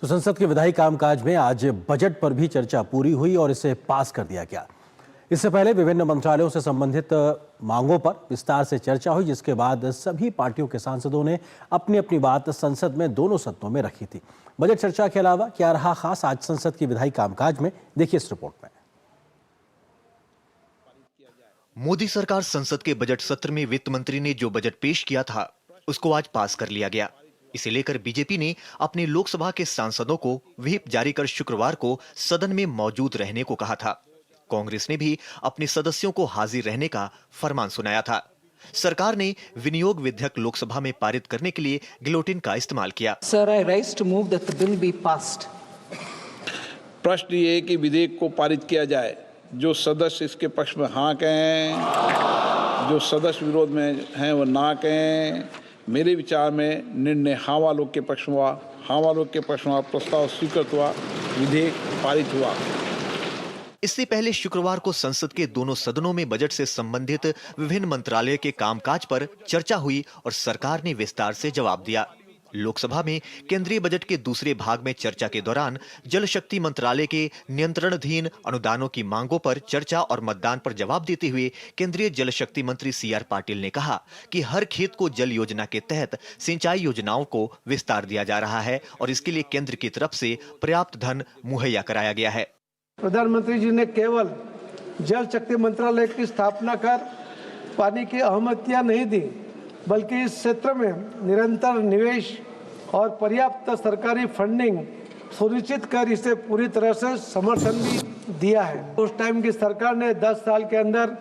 तो संसद के विधायी कामकाज में आज बजट पर भी चर्चा पूरी हुई और इसे पास कर दिया गया। इससे पहले विभिन्न मंत्रालयों से संबंधित मांगों पर विस्तार से चर्चा हुई, जिसके बाद सभी पार्टियों के सांसदों ने अपनी अपनी बात संसद में दोनों सदनों में रखी थी। बजट चर्चा के अलावा क्या रहा खास आज संसद के विधायी कामकाज में, देखिए इस रिपोर्ट में। मोदी सरकार संसद के बजट सत्र में वित्त मंत्री ने जो बजट पेश किया था उसको आज पास कर लिया गया। इसे लेकर बीजेपी ने अपने लोकसभा के सांसदों को व्हिप जारी कर शुक्रवार को सदन में मौजूद रहने को कहा था। कांग्रेस ने भी अपने सदस्यों को हाजिर रहने का फरमान सुनाया था। सरकार ने विनियोग विधेयक लोकसभा में पारित करने के लिए गिलोटिन का इस्तेमाल किया। Sir, I rise to move that the bill be passed. प्रश्न ये है कि विधेयक को पारित किया जाए। जो सदस्य इसके पक्ष में हाँ कहें, जो सदस्य विरोध में हैं वो ना कहें। मेरे विचार में निर्णय हाँ वालों के पक्ष में हुआ। हाँ वालों के पक्ष में प्रस्ताव स्वीकृत हुआ, विधेयक पारित हुआ। इससे पहले शुक्रवार को संसद के दोनों सदनों में बजट से संबंधित विभिन्न मंत्रालय के कामकाज पर चर्चा हुई और सरकार ने विस्तार से जवाब दिया। लोकसभा में केंद्रीय बजट के दूसरे भाग में चर्चा के दौरान जल शक्ति मंत्रालय के नियंत्रणाधीन अनुदानों की मांगों पर चर्चा और मतदान पर जवाब देते हुए केंद्रीय जल शक्ति मंत्री सीआर पाटिल ने कहा कि हर खेत को जल योजना के तहत सिंचाई योजनाओं को विस्तार दिया जा रहा है और इसके लिए केंद्र की तरफ से पर्याप्त धन मुहैया कराया गया है। प्रधानमंत्री जी ने केवल जल शक्ति मंत्रालय की स्थापना कर पानी की अहमियत नहीं दी, बल्कि इस क्षेत्र में निरंतर निवेश और पर्याप्त सरकारी फंडिंग सुनिश्चित कर इसे पूरी तरह से समर्थन भी दिया है। उस टाइम की सरकार ने 10 साल के अंदर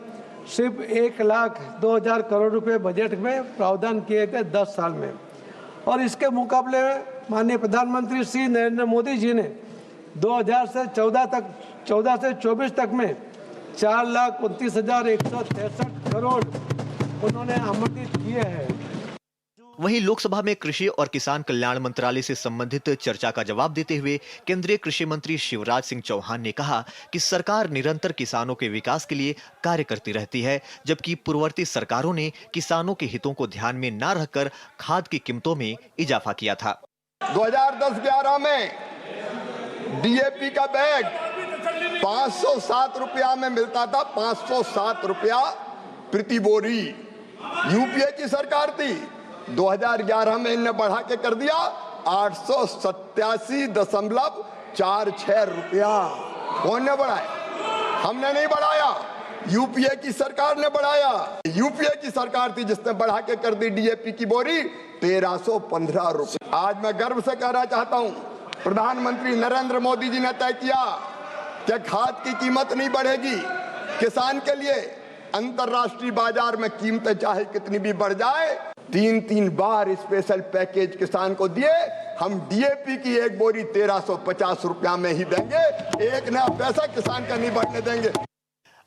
सिर्फ 1,02,000 करोड़ रुपए बजट में प्रावधान किए थे 10 साल में, और इसके मुकाबले में माननीय प्रधानमंत्री श्री नरेंद्र मोदी जी ने 2014 से 24 तक में 4,29,163 करोड़ उन्होंने आवंटित किए हैं। वहीं लोकसभा में कृषि और किसान कल्याण मंत्रालय से संबंधित चर्चा का जवाब देते हुए केंद्रीय कृषि मंत्री शिवराज सिंह चौहान ने कहा कि सरकार निरंतर किसानों के विकास के लिए कार्य करती रहती है, जबकि पूर्ववर्ती सरकारों ने किसानों के हितों को ध्यान में न रखकर खाद की कीमतों में इजाफा किया था। 2010-11 में डीएपी का बैग 507 रुपया में मिलता था, 507 रुपया प्रति बोरी। यूपीए की सरकार थी, 2011 में इन्हें बढ़ा के कर दिया 887.46 रुपया। कौन ने बढ़ाया? हमने नहीं बढ़ाया, यूपीए की सरकार ने बढ़ाया। यूपीए की सरकार थी जिसने बढ़ा के कर दी डीएपी की बोरी 1315 रुपये। आज मैं गर्व से कहना चाहता हूं, प्रधानमंत्री नरेंद्र मोदी जी ने तय किया कि खाद की कीमत नहीं बढ़ेगी। किसान के लिए अंतर्राष्ट्रीय बाजार में कीमतें चाहे कितनी भी बढ़ जाए, 3 बार स्पेशल पैकेज किसान को दिए। हम डीएपी की एक बोरी 1350 रुपया में ही देंगे, एक नया पैसा किसान का नहीं बढ़ने देंगे।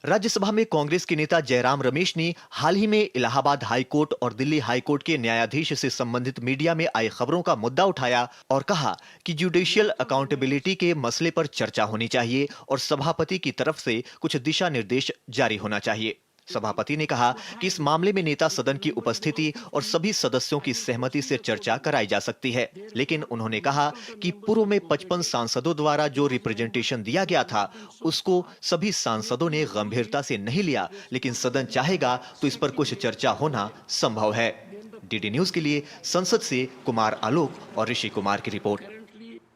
राज्यसभा में कांग्रेस के नेता जयराम रमेश ने हाल ही में इलाहाबाद हाई कोर्ट और दिल्ली हाई कोर्ट के न्यायाधीश से संबंधित मीडिया में आई खबरों का मुद्दा उठाया और कहा कि जुडिशियल अकाउंटेबिलिटी के मसले पर चर्चा होनी चाहिए और सभापति की तरफ से कुछ दिशा निर्देश जारी होना चाहिए। सभापति ने कहा कि इस मामले में नेता सदन की उपस्थिति और सभी सदस्यों की सहमति से चर्चा कराई जा सकती है, लेकिन उन्होंने कहा कि पूर्व में 55 सांसदों द्वारा जो रिप्रेजेंटेशन दिया गया था उसको सभी सांसदों ने गंभीरता से नहीं लिया, लेकिन सदन चाहेगा तो इस पर कुछ चर्चा होना संभव है। डीडी न्यूज के लिए संसद से कुमार आलोक और ऋषि कुमार की रिपोर्ट।